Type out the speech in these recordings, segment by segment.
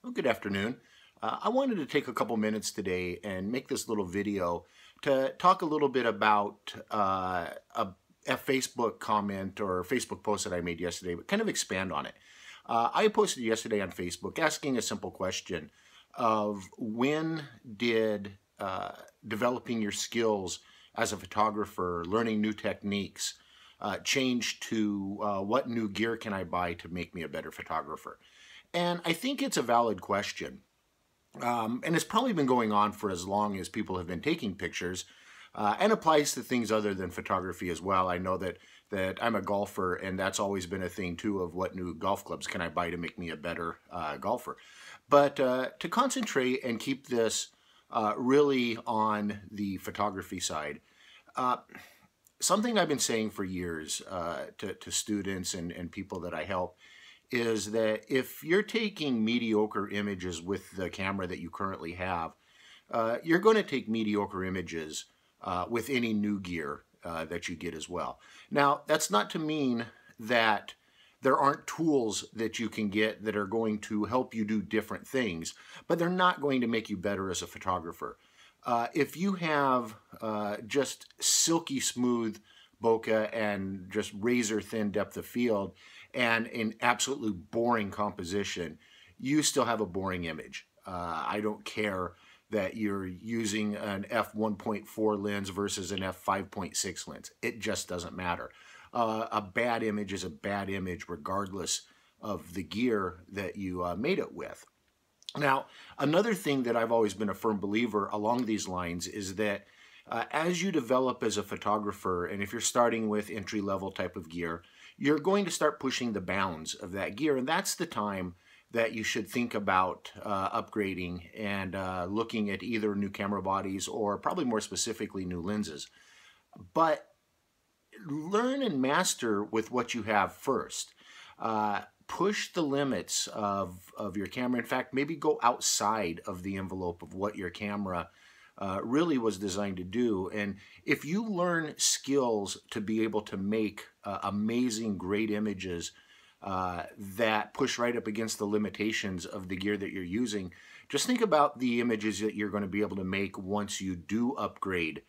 Well, good afternoon. I wanted to take a couple minutes today and make this little video to talk a little bit about a Facebook comment or Facebook post that I made yesterday, but kind of expand on it. I posted yesterday on Facebook asking a simple question of when did developing your skills as a photographer, learning new techniques, change to what new gear can I buy to make me a better photographer? And I think it's a valid question. And it's probably been going on for as long as people have been taking pictures, and applies to things other than photography as well. I know that I'm a golfer, and that's always been a thing too, of what new golf clubs can I buy to make me a better golfer. But to concentrate and keep this really on the photography side, something I've been saying for years to students and people that I help is that if you're taking mediocre images with the camera that you currently have, you're going to take mediocre images with any new gear that you get as well. Now, that's not to mean that there aren't tools that you can get that are going to help you do different things, but they're not going to make you better as a photographer. If you have just silky smooth bokeh and just razor thin depth of field and an absolutely boring composition, you still have a boring image. I don't care that you're using an f1.4 lens versus an f5.6 lens. It just doesn't matter. A bad image is a bad image regardless of the gear that you made it with. Now, another thing that I've always been a firm believer along these lines is that as you develop as a photographer, and if you're starting with entry-level type of gear, you're going to start pushing the bounds of that gear, and that's the time that you should think about upgrading and looking at either new camera bodies or probably more specifically new lenses. But learn and master with what you have first. Push the limits of your camera. In fact, maybe go outside of the envelope of what your camera really was designed to do. And if you learn skills to be able to make amazing, great images that push right up against the limitations of the gear that you're using, just think about the images that you're going to be able to make once you do upgrade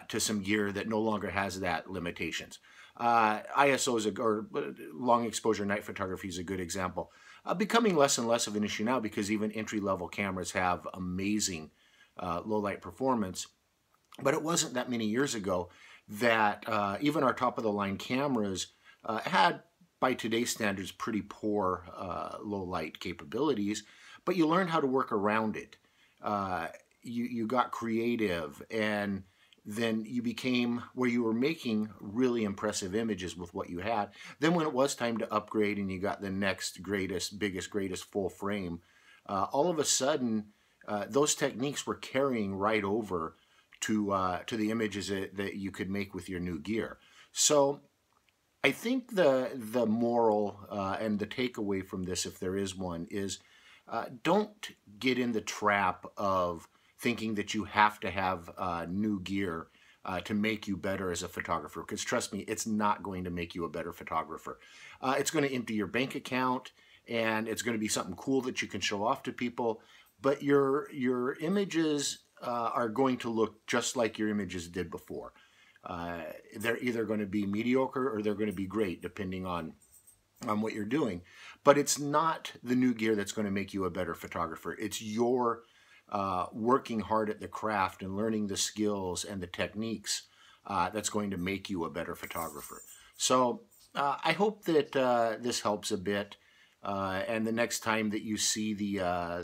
to some gear that no longer has that limitations. ISO is or long exposure night photography is a good example. Becoming less and less of an issue now because even entry-level cameras have amazing low light performance. But it wasn't that many years ago that even our top-of-the-line cameras had, by today's standards, pretty poor low light capabilities, but you learned how to work around it. You got creative, and then you became where you were making really impressive images with what you had. Then when it was time to upgrade and you got the next greatest, biggest, greatest full frame, all of a sudden those techniques were carrying right over to the images that you could make with your new gear. So I think the moral and the takeaway from this, if there is one, is don't get in the trap of thinking that you have to have new gear to make you better as a photographer. Because trust me, it's not going to make you a better photographer. It's going to empty your bank account, and it's going to be something cool that you can show off to people. But your images are going to look just like your images did before. They're either going to be mediocre or they're going to be great, depending on what you're doing. But it's not the new gear that's going to make you a better photographer. It's your working hard at the craft and learning the skills and the techniques that's going to make you a better photographer. So I hope that this helps a bit. And the next time that you see the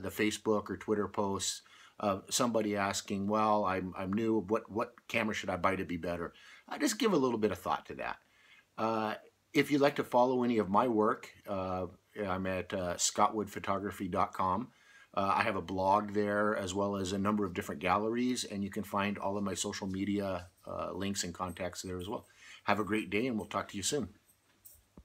Facebook or Twitter posts of somebody asking, well, I'm new, what camera should I buy to be better? I just give a little bit of thought to that. If you'd like to follow any of my work, I'm at scottwoodphotography.com. I have a blog there as well as a number of different galleries, and you can find all of my social media links and contacts there as well. Have a great day, and we'll talk to you soon.